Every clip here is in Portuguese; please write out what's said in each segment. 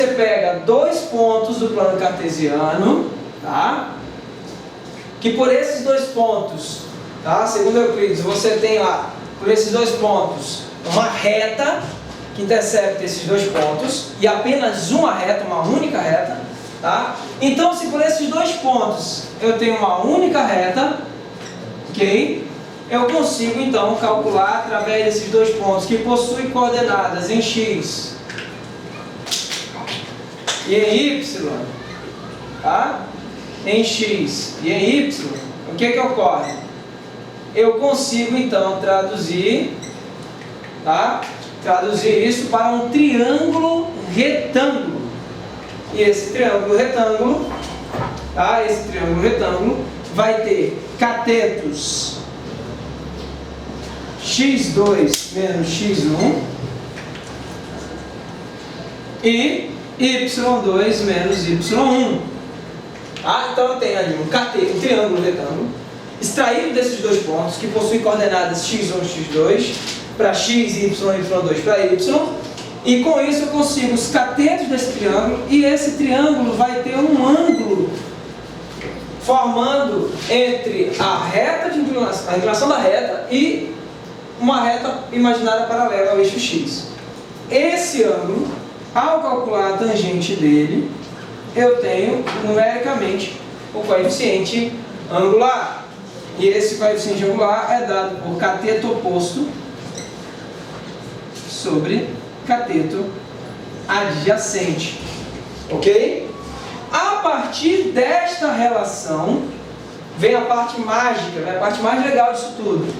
Você pega dois pontos do plano cartesiano, tá? Que por esses dois pontos, tá? Segundo Euclides, você tem lá, por esses dois pontos, uma reta que intercepta esses dois pontos, e apenas uma reta, uma única reta, tá? Então, se por esses dois pontos eu tenho uma única reta, ok? Eu consigo então calcular através desses dois pontos que possuem coordenadas em x e em y, tá? Em x e em y, o que ocorre? Eu consigo então traduzir, tá? Traduzir isso para um triângulo retângulo. E esse triângulo retângulo, tá? Esse triângulo retângulo vai ter catetos x2 menos x1 e y2 menos y1. Ah, então eu tenho ali um cateto, um triângulo retângulo, extraído desses dois pontos, que possuem coordenadas x1 e x2, para x, y, y2 para y, e com isso eu consigo os catetos desse triângulo, e esse triângulo vai ter um ângulo formando entre a reta de inclinação, a inclinação da reta e uma reta imaginária paralela ao eixo x. Esse ângulo, ao calcular a tangente dele, eu tenho numericamente o coeficiente angular. E esse coeficiente angular é dado por cateto oposto sobre cateto adjacente. Ok? A partir desta relação, vem a parte mágica, vem a parte mais legal disso tudo.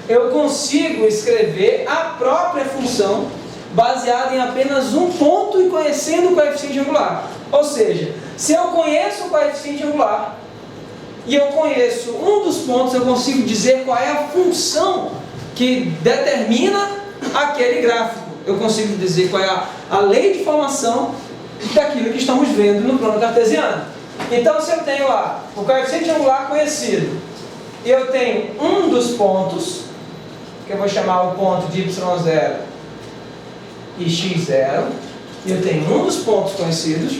Eu consigo escrever a própria função baseada em apenas um ponto e conhecendo o coeficiente angular. Ou seja, se eu conheço o coeficiente angular e eu conheço um dos pontos, eu consigo dizer qual é a função que determina aquele gráfico. Eu consigo dizer qual é a lei de formação daquilo que estamos vendo no plano cartesiano. Então, se eu tenho lá o coeficiente angular conhecido e eu tenho um dos pontos, que eu vou chamar o ponto de y0 e x0, e eu tenho um dos pontos conhecidos,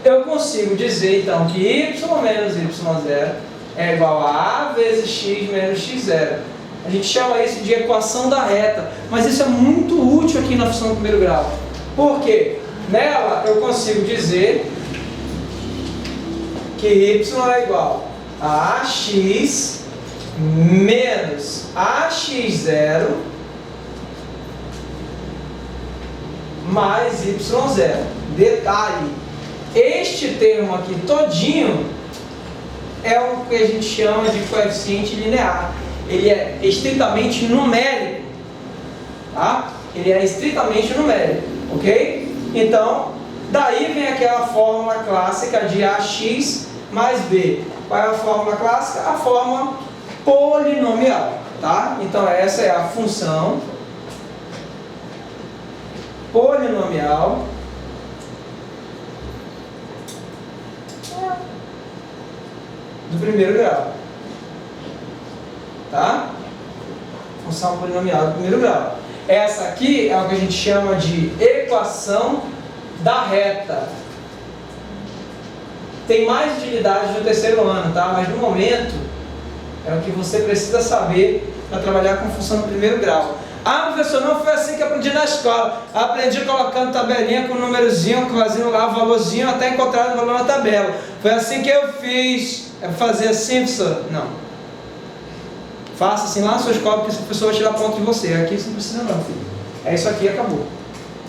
eu consigo dizer então que y menos y0 é igual a vezes x menos x0. A gente chama isso de equação da reta, mas isso é muito útil aqui na função do primeiro grau. Por quê? Nela eu consigo dizer que y é igual a ax menos ax0 mais y0. Detalhe, este termo aqui todinho é o que a gente chama de coeficiente linear. Ele é estritamente numérico, tá? Ele é estritamente numérico, ok? Então, daí vem aquela fórmula clássica de ax mais b. Qual é a fórmula clássica? A fórmula polinomial, tá? Então, essa é a função polinomial do primeiro grau, tá? Função polinomial do primeiro grau. Essa aqui é o que a gente chama de equação da reta. Tem mais utilidade no terceiro ano, tá? Mas no momento é o que você precisa saber para trabalhar com função do primeiro grau. Ah, professor, não foi assim que eu aprendi na escola. Aprendi colocando tabelinha com númerozinho, fazendo lá valorzinho até encontrar o valor na tabela. Foi assim que eu fiz. É fazer assim, professor? Não. Faça assim lá na sua escola, porque esse professor vai tirar ponto de você. Aqui você não precisa não, filho. É isso aqui e acabou.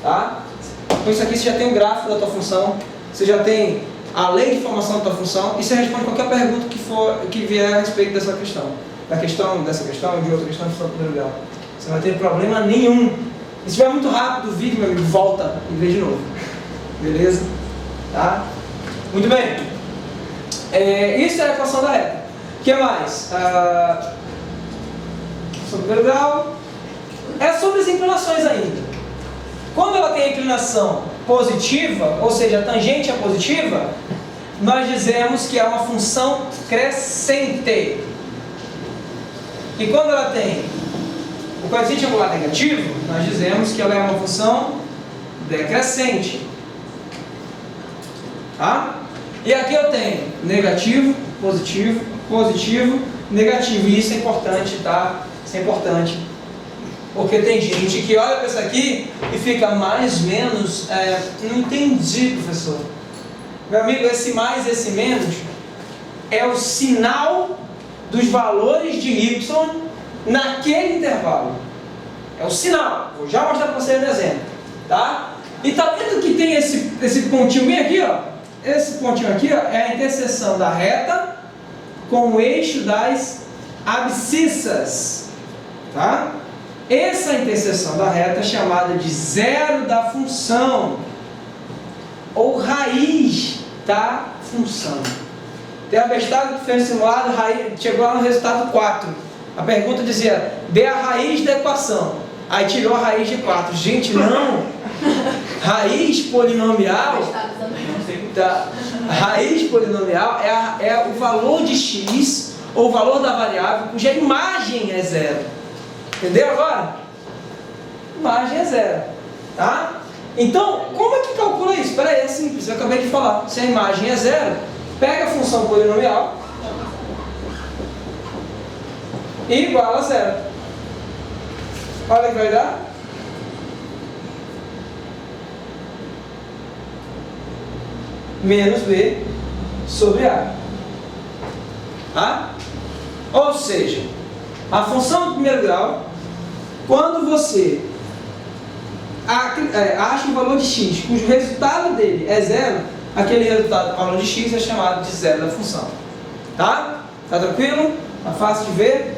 Tá? Com isso aqui você já tem o gráfico da tua função, você já tem a lei de formação da tua função, e você responde qualquer pergunta que vier a respeito dessa questão. Dessa questão, de outra questão, de primeiro grau. Você não vai ter problema nenhum. E se estiver muito rápido o vídeo, meu amigo, volta e vê de novo. Beleza? Tá? Muito bem. Isso é a equação da reta. O que mais? Sobre o primeiro grau. É sobre as inclinações ainda. Quando ela tem a inclinação positiva, ou seja, a tangente é positiva, nós dizemos que é uma função crescente. E quando ela tem o coeficiente angular negativo, nós dizemos que ela é uma função decrescente. Tá? E aqui eu tenho negativo, positivo, positivo, negativo. E isso é importante, tá? Isso é importante. Porque tem gente que olha para isso aqui e fica mais, menos, não entendi, professor. Meu amigo, esse mais e esse menos é o sinal dos valores de y naquele intervalo. É o sinal. Vou já mostrar para vocês no exemplo. Tá? E tá vendo que tem esse pontinho bem aqui, ó? Esse pontinho aqui, ó, é a interseção da reta com o eixo das abscissas. Tá? Essa interseção da reta é chamada de zero da função, ou raiz da função. Tem uma bestagem que fez simulado, chegou lá no resultado 4. A pergunta dizia, dê a raiz da equação. Aí tirou a raiz de 4. Gente, não! Raiz polinomial, raiz polinomial é o valor de x, ou o valor da variável, cuja imagem é zero. Entendeu agora? Imagem é zero. Tá? Então, como é que calcula isso? Espera aí, é simples, eu acabei de falar. Se a imagem é zero, pega a função polinomial e iguala a zero. Olha o que vai dar. Menos b sobre a. Tá? Ou seja, a função do primeiro grau, quando você acha um valor de x cujo resultado dele é zero, aquele resultado, valor de x, é chamado de zero da função. Tá? Tá tranquilo? Tá fácil de ver?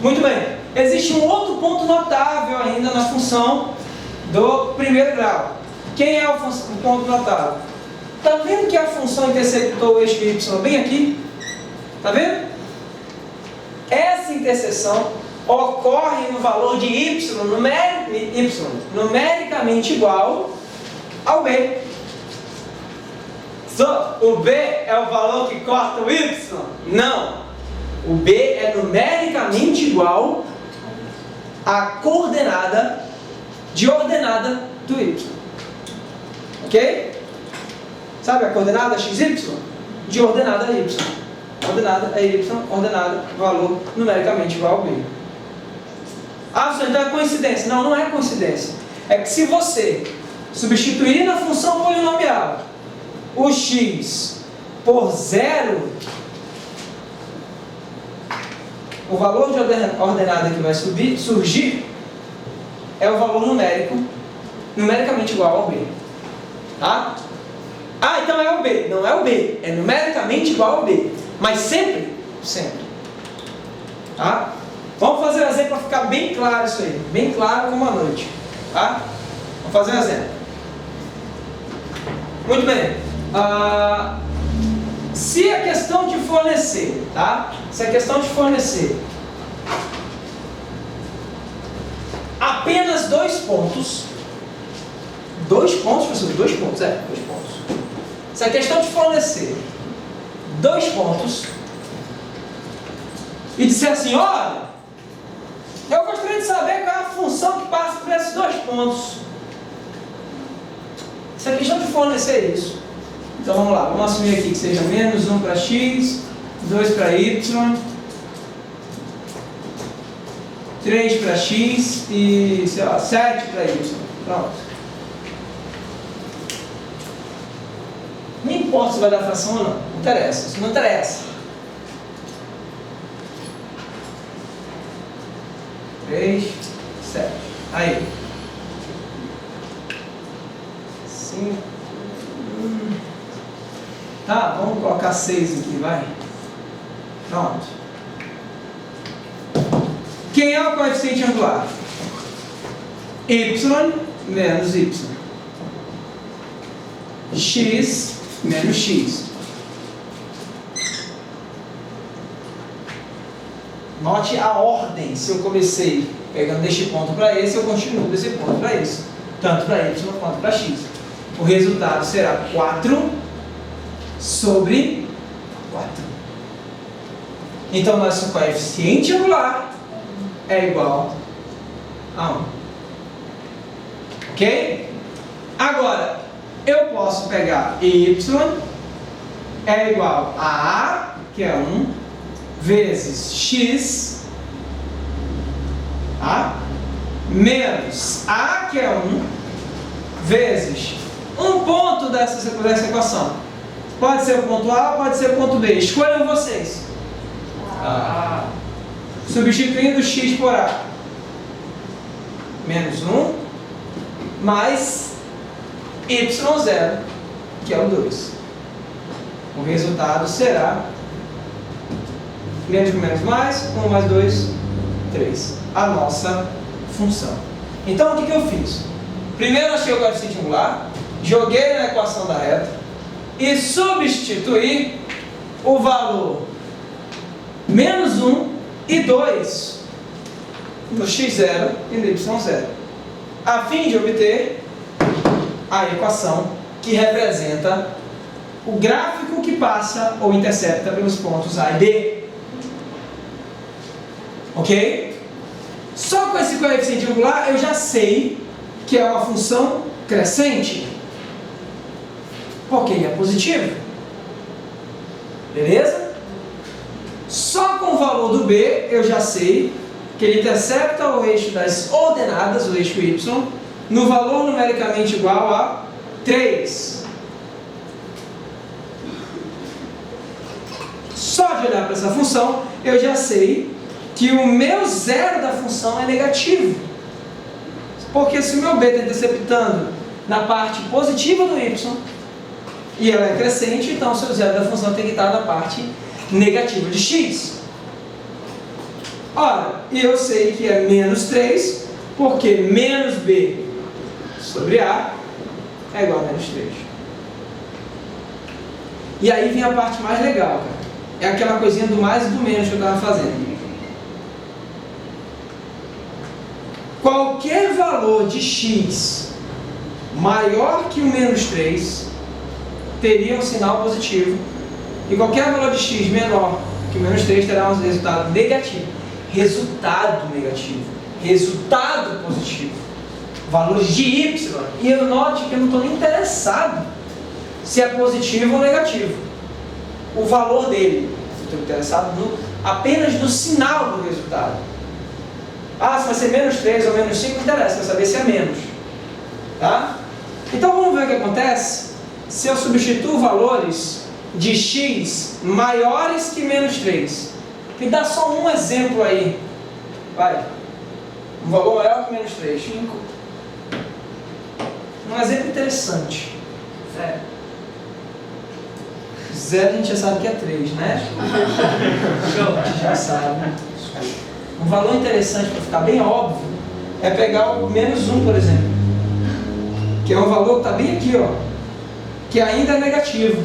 Muito bem. Existe um outro ponto notável ainda na função do primeiro grau. Quem é o ponto notável? Tá vendo que a função interceptou o eixo y bem aqui? Tá vendo? Essa interseção ocorre no valor de y numericamente igual ao b. O b é o valor que corta o y? Não. O b é numericamente igual à coordenada de ordenada do y. Ok? Sabe a coordenada xy? De ordenada y. Ordenada é y, ordenada, valor numericamente igual ao b. Ah, então é coincidência. Não, não é coincidência. É que se você substituir na função polinomial o x por zero, o valor de ordenada que vai surgir é o valor numericamente igual ao b. Tá? Ah, então é o b. Não é o b. É numericamente igual ao b. Mas sempre? Sempre. Tá? Vamos fazer um exemplo para ficar bem claro isso aí. Bem claro como a noite. Tá? Vamos fazer um exemplo. Muito bem. Se a questão de fornecer, tá? Se a questão de fornecer apenas 2 pontos. 2 pontos, professor? 2 pontos, 2 pontos. Se a questão de fornecer 2 pontos e disser assim, olha, eu gostaria de saber qual é a função que passa por esses 2 pontos. Se a questão de fornecer isso, então vamos lá, vamos assumir aqui que seja menos 1 para x, 2 para y, 3 para x e, sei lá, 7 para y. Pronto. Não importa se vai dar fração ou não. Não interessa. Isso não interessa. 3, 7. Aí. 5. Tá, vamos colocar 6 aqui, vai. Pronto. Quem é o coeficiente angular? Y menos y. X menos x. Note a ordem. Se eu comecei pegando deste ponto para esse, eu continuo desse ponto para esse. Tanto para y quanto para x. O resultado será 4 sobre 4. Então, nosso coeficiente angular é igual a 1. Ok? Agora, eu posso pegar y é igual a A, que é 1, vezes x, tá? Menos A, que é 1, vezes um ponto dessa equação. Pode ser o ponto A, pode ser o ponto B. Escolham vocês. Substituindo x por A. Menos 1, mais y0, que é o 2. O resultado será menos com menos mais, 1 mais 2, 3. A nossa função. Então, o que eu fiz? Primeiro achei o coeficiente angular, joguei na equação da reta e substituí o valor menos 1 e 2 no x0 e no y0, a fim de obter a equação que representa o gráfico que passa ou intercepta pelos pontos A e B. Ok? Só com esse coeficiente angular eu já sei que é uma função crescente, porque ele é positivo. Beleza? Só com o valor do B eu já sei que ele intercepta o eixo das ordenadas, o eixo y, no valor numericamente igual a 3. Só de olhar para essa função, eu já sei que o meu zero da função é negativo. Porque se o meu b está interceptando na parte positiva do y, e ela é crescente, então o seu zero da função tem que estar na parte negativa de x. Ora, eu sei que é menos 3, porque menos b sobre a é igual a menos 3. E aí vem a parte mais legal, cara. É aquela coisinha do mais e do menos que eu estava fazendo. Qualquer valor de x maior que o menos 3 teria um sinal positivo. E qualquer valor de x menor que o menos 3 terá um resultado negativo. Resultado negativo. Resultado positivo. Valores de y. E eu note que eu não estou nem interessado se é positivo ou negativo. O valor dele. Estou interessado apenas no sinal do resultado. Ah, se vai ser menos 3 ou menos 5, não interessa, vai saber se é menos. Tá? Então vamos ver o que acontece se eu substituo valores de x maiores que menos 3. Me dá só um exemplo aí. Vai. Um valor maior que menos 3. 5. Um exemplo interessante. 0. 0 a gente já sabe que é 3, né? A gente já sabe. Um valor interessante, para ficar bem óbvio, é pegar o menos 1, por exemplo. Que é um valor que está bem aqui, ó. Que ainda é negativo.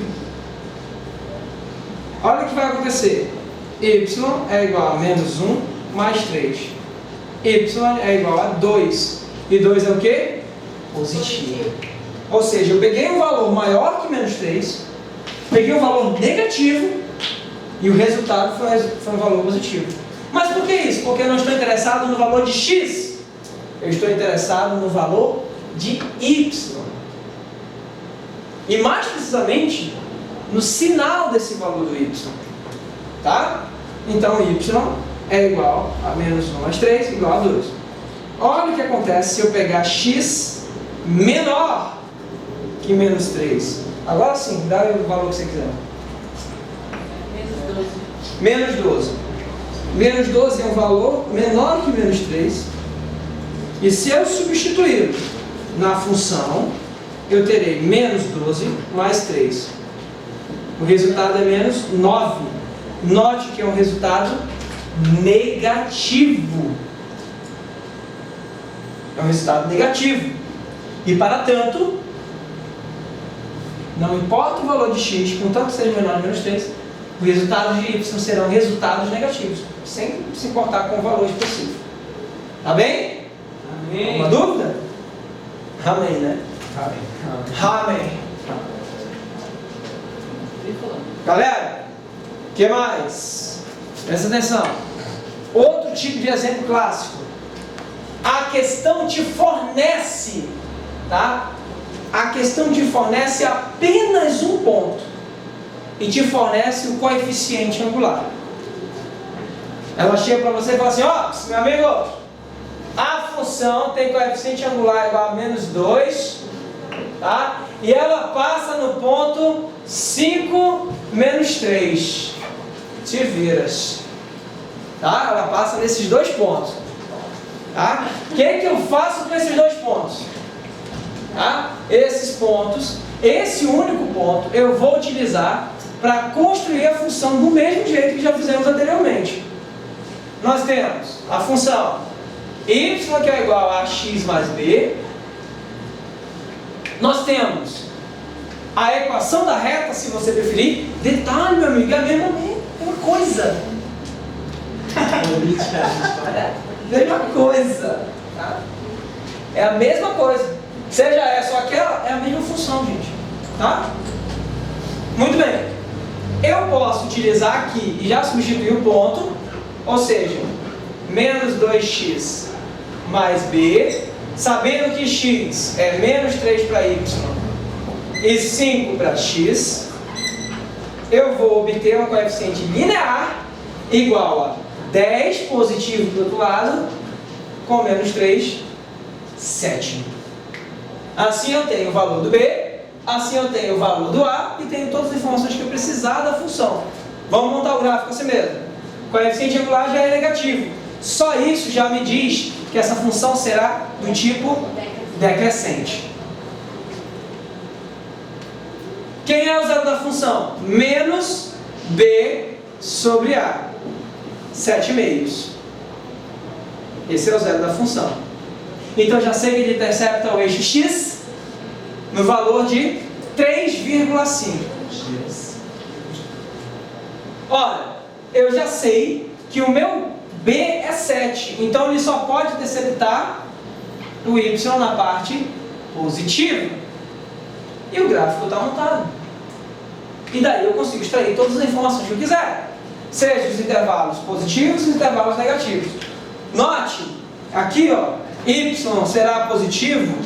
Olha o que vai acontecer. Y é igual a menos 1 mais 3. Y é igual a 2. E 2 é o quê? Positivo. Ou seja, eu peguei um valor maior que menos 3, peguei um valor negativo e o resultado foi um valor positivo. Mas por que isso? Porque eu não estou interessado no valor de x. Eu estou interessado no valor de y. E mais precisamente, no sinal desse valor do y. Tá? Então, y é igual a menos 1 mais 3, igual a 2. Olha o que acontece se eu pegar x menor que menos 3. Agora sim, dá o valor que você quiser. Menos 12. Menos 12. Menos 12 é um valor menor que menos 3. E se eu substituir na função, eu terei menos 12 mais 3. O resultado é menos 9. Note que é um resultado negativo. É um resultado negativo. E para tanto, não importa o valor de x, contanto que seja menor que menos 3, o resultado de y serão resultados negativos, sem se importar com o valor específico. Tá bem? Amém. Alguma dúvida? Amém, né? Amém. Amém. Galera, o que mais? Presta atenção. Outro tipo de exemplo clássico. A questão te fornece, tá? a questão te fornece apenas um ponto e te fornece o coeficiente angular. Ela chega para você e fala assim, ó, meu amigo, a função tem coeficiente angular igual a menos 2, tá? E ela passa no ponto 5 menos 3. Te viras. Tá? Ela passa nesses dois pontos. Tá? O que eu faço com esses dois pontos? Tá? Esses pontos, esse único ponto, eu vou utilizar para construir a função do mesmo jeito que já fizemos anteriormente. Nós temos a função y, que é igual a x mais b. Nós temos a equação da reta, se você preferir. Detalhe, meu amigo, é a mesma coisa. Mesma coisa. Tá? É a mesma coisa. Seja essa ou aquela, é a mesma função, gente. Tá? Muito bem. Eu posso utilizar aqui e já substituir o ponto, ou seja, menos 2x mais b, sabendo que x é menos 3 para y e 5 para x, eu vou obter um coeficiente linear igual a 10 positivo do outro lado, com menos 3, 7. Assim eu tenho o valor do b, assim eu tenho o valor do a e tenho todas as informações que eu precisar da função. Vamos montar o gráfico assim mesmo. O coeficiente angular já é negativo. Só isso já me diz que essa função será do tipo decrescente. Quem é o zero da função? Menos b sobre a. 7/2. Esse é o zero da função. Então já sei que ele intercepta o eixo x no valor de 3,5. Olha, eu já sei que o meu b é 7, então ele só pode interceptar o y na parte positiva. E o gráfico está montado. E daí eu consigo extrair todas as informações que eu quiser, seja os intervalos positivos e os intervalos negativos. Note, aqui ó, y será positivo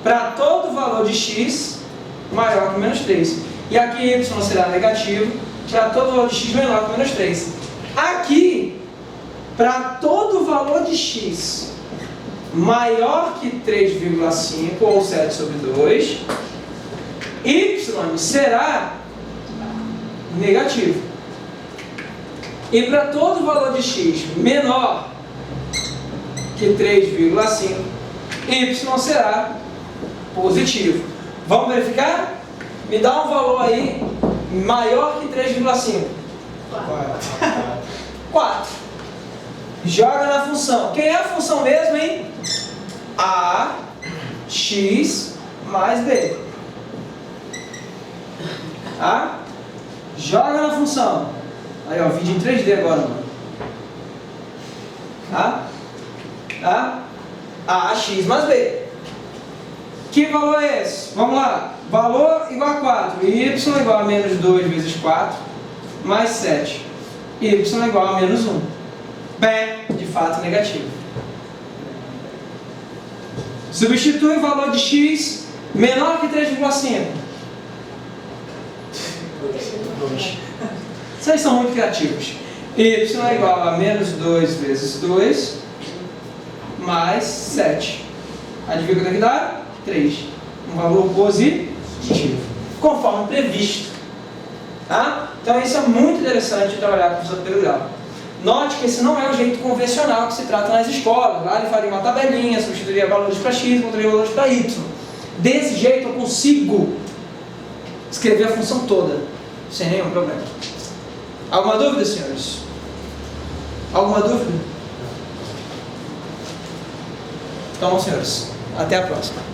para todo valor de x maior que menos 3. E aqui y será negativo para todo valor de x menor que menos 3. Aqui, para todo valor de x maior que 3,5 ou 7 sobre 2, y será negativo. E para todo valor de x menor que 3,5, y será positivo. Vamos verificar? Me dá um valor aí maior que 3,5. 4. Joga na função. Quem é a função mesmo, hein? A, x mais b. Tá? Joga na função. Aí, ó, vídeo em 3D agora, mano. Tá? Tá? A, x mais b. Que valor é esse? Vamos lá. Valor igual a 4. Y igual a menos 2 vezes 4, mais 7. Y igual a menos 1. Bem, de fato negativo. Substitui o valor de x menor que 3,5. 2. Vocês são muito criativos. Y é igual a menos 2 vezes 2, mais 7. Adivinha quanto é que dá? 3. Um valor positivo, conforme previsto. Tá? Então isso é muito interessante de trabalhar com o professor Pedro Grau. Note que esse não é o jeito convencional que se trata nas escolas. Lá ele faria uma tabelinha, substituiria valores para x, substituiria valores para y. Desse jeito eu consigo escrever a função toda, sem nenhum problema. Alguma dúvida, senhores? Alguma dúvida? Então, senhores, até a próxima.